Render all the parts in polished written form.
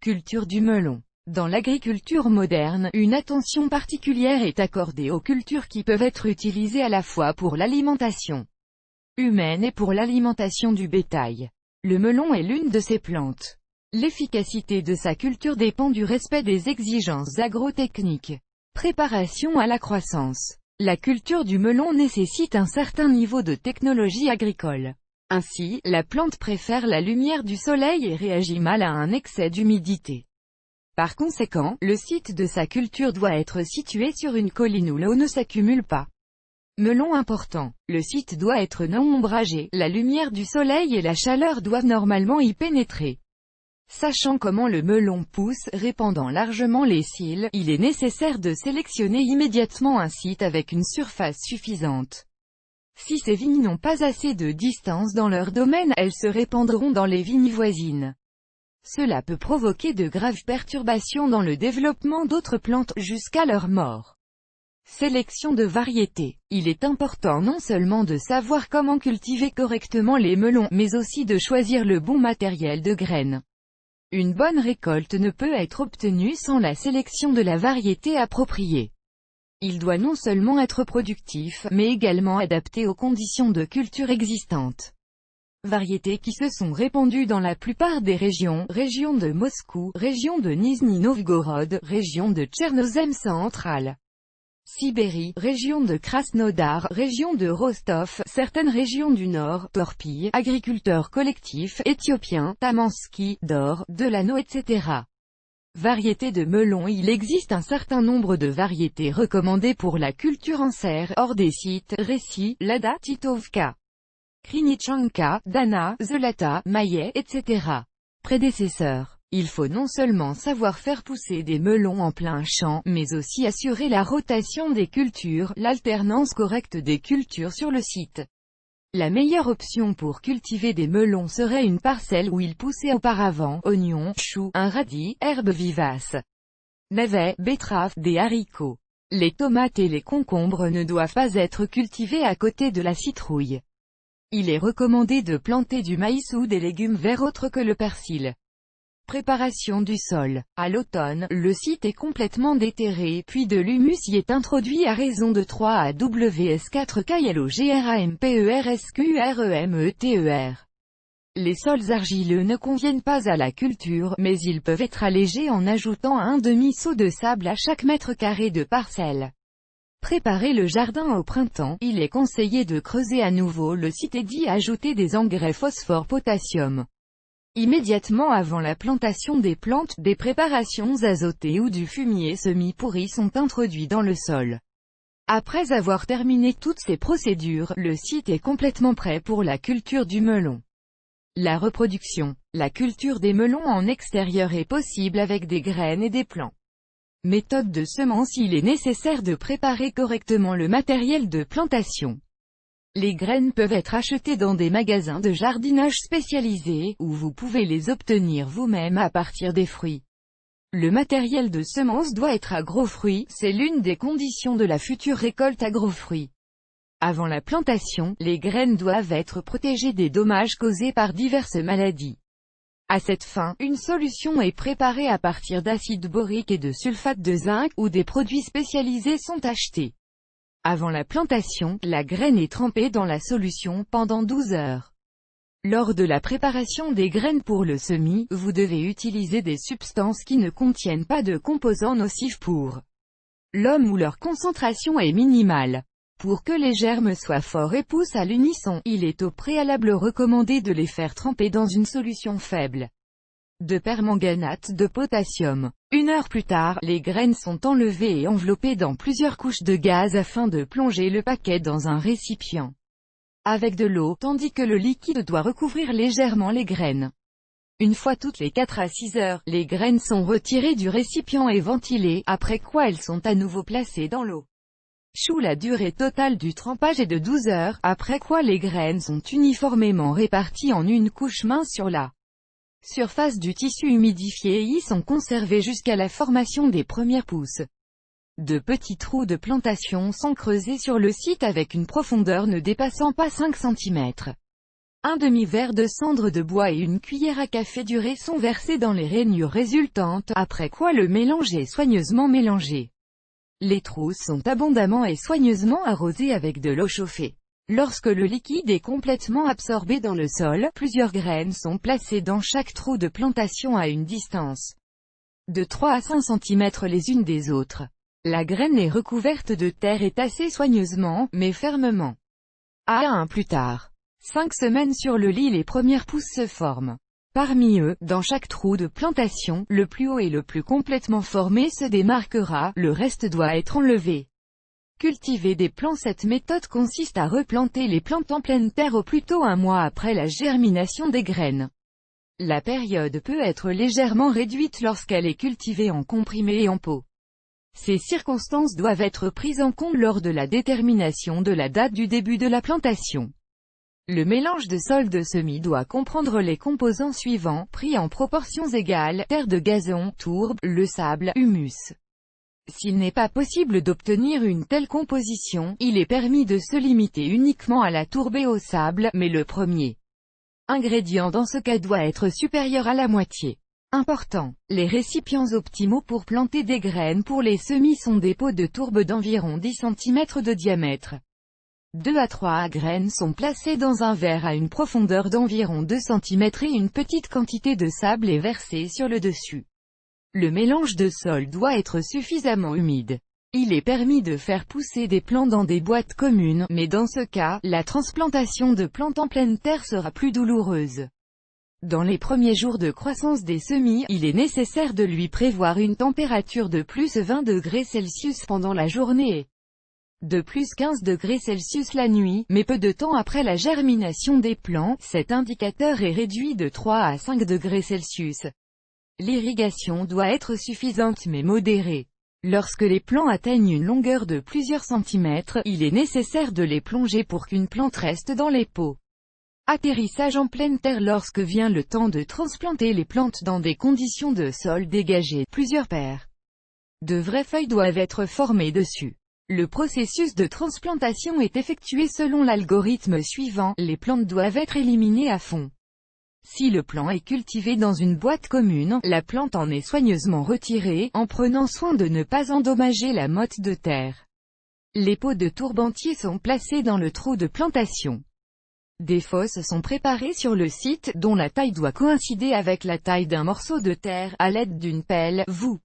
Culture du melon. Dans l'agriculture moderne, une attention particulière est accordée aux cultures qui peuvent être utilisées à la fois pour l'alimentation humaine et pour l'alimentation du bétail. Le melon est l'une de ces plantes. L'efficacité de sa culture dépend du respect des exigences agrotechniques. Préparation à la croissance. La culture du melon nécessite un certain niveau de technologie agricole. Ainsi, la plante préfère la lumière du soleil et réagit mal à un excès d'humidité. Par conséquent, le site de sa culture doit être situé sur une colline où l'eau ne s'accumule pas. Melon important. Le site doit être non ombragé, la lumière du soleil et la chaleur doivent normalement y pénétrer. Sachant comment le melon pousse, répandant largement les cils, il est nécessaire de sélectionner immédiatement un site avec une surface suffisante. Si ces vignes n'ont pas assez de distance dans leur domaine, elles se répandront dans les vignes voisines. Cela peut provoquer de graves perturbations dans le développement d'autres plantes, jusqu'à leur mort. Sélection de variétés. Il est important non seulement de savoir comment cultiver correctement les melons, mais aussi de choisir le bon matériel de graines. Une bonne récolte ne peut être obtenue sans la sélection de la variété appropriée. Il doit non seulement être productif, mais également adapté aux conditions de culture existantes. Variétés qui se sont répandues dans la plupart des région de Moscou, région de Nizhny-Novgorod, région de Tchernozem centrale, Sibérie, région de Krasnodar, région de Rostov, certaines régions du Nord, Torpille, agriculteurs collectifs, éthiopiens, Tamansky, Dor, Delano etc. Variétés de melons. Il existe un certain nombre de variétés recommandées pour la culture en serre, hors des sites, Ressi, Lada, Titovka, Krinichanka, Dana, Zlata, Maillet, etc. Prédécesseurs. Il faut non seulement savoir faire pousser des melons en plein champ, mais aussi assurer la rotation des cultures, l'alternance correcte des cultures sur le site. La meilleure option pour cultiver des melons serait une parcelle où ils poussaient auparavant, oignons, choux, un radis, herbes vivaces, navets, betteraves, des haricots. Les tomates et les concombres ne doivent pas être cultivés à côté de la citrouille. Il est recommandé de planter du maïs ou des légumes verts autres que le persil. Préparation du sol. À l'automne, le site est complètement déterré, puis de l'humus y est introduit à raison de 3 à Ws4 KLOGRAMPERSQREMETER. Les sols argileux ne conviennent pas à la culture, mais ils peuvent être allégés en ajoutant un demi-seau de sable à chaque mètre carré de parcelle. Préparer le jardin au printemps, il est conseillé de creuser à nouveau le site et d'y ajouter des engrais phosphore-potassium. Immédiatement avant la plantation des plantes, des préparations azotées ou du fumier semi-pourri sont introduits dans le sol. Après avoir terminé toutes ces procédures, le site est complètement prêt pour la culture du melon. La reproduction. La culture des melons en extérieur est possible avec des graines et des plants. Méthode de semence. Il est nécessaire de préparer correctement le matériel de plantation. Les graines peuvent être achetées dans des magasins de jardinage spécialisés, ou vous pouvez les obtenir vous-même à partir des fruits. Le matériel de semence doit être à gros fruits, c'est l'une des conditions de la future récolte à gros fruits. Avant la plantation, les graines doivent être protégées des dommages causés par diverses maladies. À cette fin, une solution est préparée à partir d'acide borique et de sulfate de zinc, ou des produits spécialisés sont achetés. Avant la plantation, la graine est trempée dans la solution pendant 12 heures. Lors de la préparation des graines pour le semis, vous devez utiliser des substances qui ne contiennent pas de composants nocifs pour l'homme ou leur concentration est minimale. Pour que les germes soient forts et poussent à l'unisson, il est au préalable recommandé de les faire tremper dans une solution faible de permanganate de potassium. 1 heure plus tard, les graines sont enlevées et enveloppées dans plusieurs couches de gaz afin de plonger le paquet dans un récipient avec de l'eau, tandis que le liquide doit recouvrir légèrement les graines. Une fois toutes les 4 à 6 heures, les graines sont retirées du récipient et ventilées, après quoi elles sont à nouveau placées dans l'eau. La durée totale du trempage est de 12 heures, après quoi les graines sont uniformément réparties en une couche mince sur la surface du tissu humidifié et y sont conservées jusqu'à la formation des premières pousses. De petits trous de plantation sont creusés sur le site avec une profondeur ne dépassant pas 5 cm. Un demi-verre de cendre de bois et une cuillère à café du lait sont versés dans les rainures résultantes, après quoi le mélange est soigneusement mélangé. Les trousses sont abondamment et soigneusement arrosées avec de l'eau chauffée. Lorsque le liquide est complètement absorbé dans le sol, plusieurs graines sont placées dans chaque trou de plantation à une distance de 3 à 5 cm les unes des autres. La graine est recouverte de terre et tassée soigneusement, mais fermement. À un plus tard. 5 semaines sur le lit, les premières pousses se forment. Parmi eux, dans chaque trou de plantation, le plus haut et le plus complètement formé se démarquera, le reste doit être enlevé. Cultiver des plants. Cette méthode consiste à replanter les plantes en pleine terre au plus tôt un mois après la germination des graines. La période peut être légèrement réduite lorsqu'elle est cultivée en comprimé et en pot. Ces circonstances doivent être prises en compte lors de la détermination de la date du début de la plantation. Le mélange de sol de semis doit comprendre les composants suivants, pris en proportions égales: terre de gazon, tourbe, le sable, humus. S'il n'est pas possible d'obtenir une telle composition, il est permis de se limiter uniquement à la tourbe et au sable, mais le premier ingrédient dans ce cas doit être supérieur à la moitié. Important. Les récipients optimaux pour planter des graines pour les semis sont des pots de tourbe d'environ 10 cm de diamètre. 2 à 3 graines sont placées dans un verre à une profondeur d'environ 2 cm et une petite quantité de sable est versée sur le dessus. Le mélange de sol doit être suffisamment humide. Il est permis de faire pousser des plants dans des boîtes communes, mais dans ce cas, la transplantation de plantes en pleine terre sera plus douloureuse. Dans les premiers jours de croissance des semis, il est nécessaire de lui prévoir une température de plus 20 degrés Celsius pendant la journée et de plus 15 degrés Celsius la nuit, mais peu de temps après la germination des plants, cet indicateur est réduit de 3 à 5 degrés Celsius. L'irrigation doit être suffisante mais modérée. Lorsque les plants atteignent une longueur de plusieurs centimètres, il est nécessaire de les plonger pour qu'une plante reste dans les pots. Atterrissage en pleine terre. Lorsque vient le temps de transplanter les plantes dans des conditions de sol dégagées, plusieurs paires de vraies feuilles doivent être formées dessus. Le processus de transplantation est effectué selon l'algorithme suivant: les plantes doivent être éliminées à fond. Si le plant est cultivé dans une boîte commune, la plante en est soigneusement retirée, en prenant soin de ne pas endommager la motte de terre. Les pots de tourbe entiers sont placés dans le trou de plantation. Des fosses sont préparées sur le site, dont la taille doit coïncider avec la taille d'un morceau de terre, à l'aide d'une pelle. Vous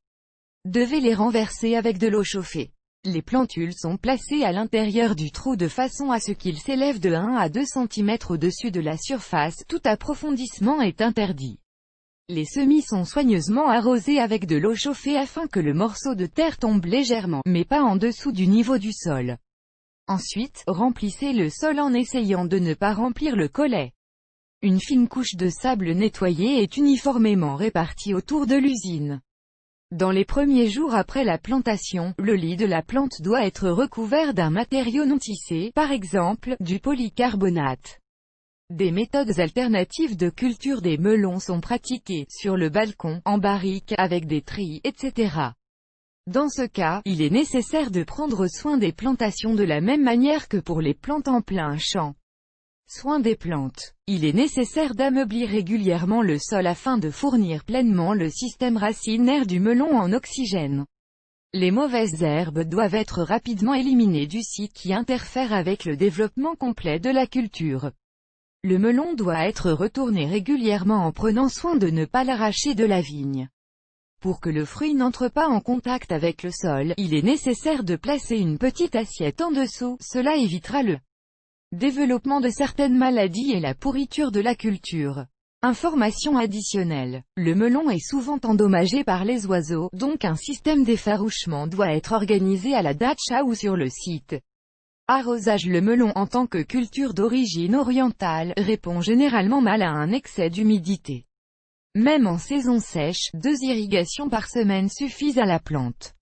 devez les renverser avec de l'eau chauffée. Les plantules sont placées à l'intérieur du trou de façon à ce qu'ils s'élèvent de 1 à 2 cm au-dessus de la surface. Tout approfondissement est interdit. Les semis sont soigneusement arrosés avec de l'eau chauffée afin que le morceau de terre tombe légèrement, mais pas en dessous du niveau du sol. Ensuite, remplissez le sol en essayant de ne pas remplir le collet. Une fine couche de sable nettoyé est uniformément répartie autour de l'usine. Dans les premiers jours après la plantation, le lit de la plante doit être recouvert d'un matériau non tissé, par exemple, du polycarbonate. Des méthodes alternatives de culture des melons sont pratiquées, sur le balcon, en barrique, avec des trilles, etc. Dans ce cas, il est nécessaire de prendre soin des plantations de la même manière que pour les plantes en plein champ. Soin des plantes. Il est nécessaire d'ameublir régulièrement le sol afin de fournir pleinement le système racinaire du melon en oxygène. Les mauvaises herbes doivent être rapidement éliminées du site qui interfèrent avec le développement complet de la culture. Le melon doit être retourné régulièrement en prenant soin de ne pas l'arracher de la vigne. Pour que le fruit n'entre pas en contact avec le sol, il est nécessaire de placer une petite assiette en dessous, cela évitera le développement de certaines maladies et la pourriture de la culture. Information additionnelle. Le melon est souvent endommagé par les oiseaux, donc un système d'effarouchement doit être organisé à la datcha ou sur le site. Arrosage. Le melon en tant que culture d'origine orientale, répond généralement mal à un excès d'humidité. Même en saison sèche, 2 irrigations par semaine suffisent à la plante.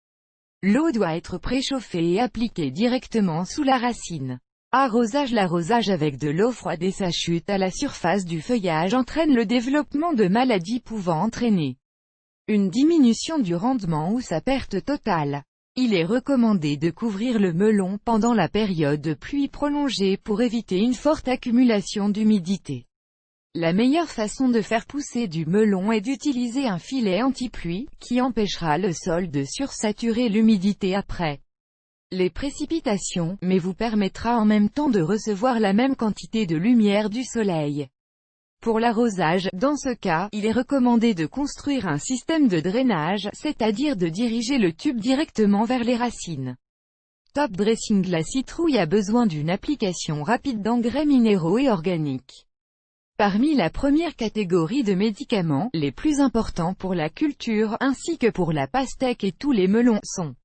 L'eau doit être préchauffée et appliquée directement sous la racine. Arrosage. L'arrosage avec de l'eau froide et sa chute à la surface du feuillage entraîne le développement de maladies pouvant entraîner une diminution du rendement ou sa perte totale. Il est recommandé de couvrir le melon pendant la période de pluie prolongée pour éviter une forte accumulation d'humidité. La meilleure façon de faire pousser du melon est d'utiliser un filet anti-pluie, qui empêchera le sol de sursaturer l'humidité après les précipitations, mais vous permettra en même temps de recevoir la même quantité de lumière du soleil. Pour l'arrosage, dans ce cas, il est recommandé de construire un système de drainage, c'est-à-dire de diriger le tube directement vers les racines. Top Dressing. La citrouille a besoin d'une application rapide d'engrais minéraux et organiques. Parmi la première catégorie de médicaments, les plus importants pour la culture, ainsi que pour la pastèque et tous les melons, sont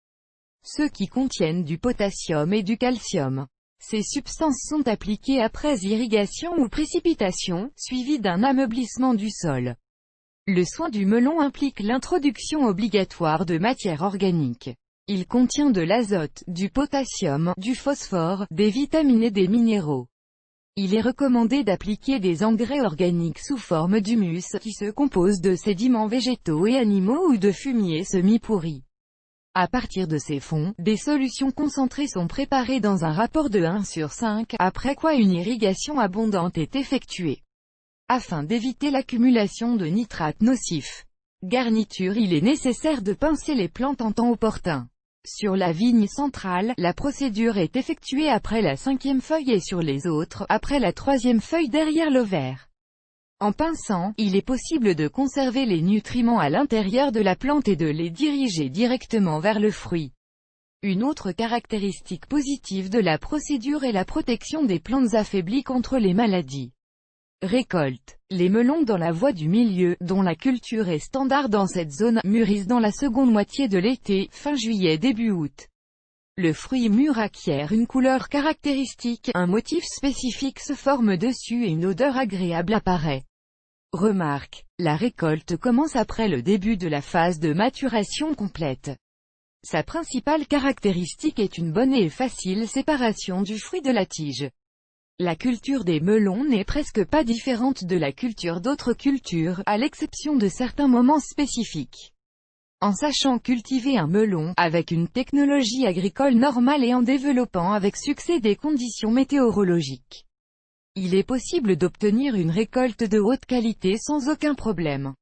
ceux qui contiennent du potassium et du calcium. Ces substances sont appliquées après irrigation ou précipitation, suivies d'un ameublissement du sol. Le soin du melon implique l'introduction obligatoire de matière organique. Il contient de l'azote, du potassium, du phosphore, des vitamines et des minéraux. Il est recommandé d'appliquer des engrais organiques sous forme d'humus, qui se composent de sédiments végétaux et animaux ou de fumier semi-pourri. À partir de ces fonds, des solutions concentrées sont préparées dans un rapport de 1/5, après quoi une irrigation abondante est effectuée, afin d'éviter l'accumulation de nitrates nocifs. Garniture. Il est nécessaire de pincer les plantes en temps opportun. Sur la vigne centrale, la procédure est effectuée après la 5e feuille et sur les autres, après la 3e feuille derrière l'ovaire. En pinçant, il est possible de conserver les nutriments à l'intérieur de la plante et de les diriger directement vers le fruit. Une autre caractéristique positive de la procédure est la protection des plantes affaiblies contre les maladies. Récolte. Les melons dans la voie du milieu, dont la culture est standard dans cette zone, mûrissent dans la seconde moitié de l'été, fin juillet début août. Le fruit mûr acquiert une couleur caractéristique, un motif spécifique se forme dessus et une odeur agréable apparaît. Remarque. La récolte commence après le début de la phase de maturation complète. Sa principale caractéristique est une bonne et facile séparation du fruit de la tige. La culture des melons n'est presque pas différente de la culture d'autres cultures, à l'exception de certains moments spécifiques. En sachant cultiver un melon, avec une technologie agricole normale et en développant avec succès des conditions météorologiques, il est possible d'obtenir une récolte de haute qualité sans aucun problème.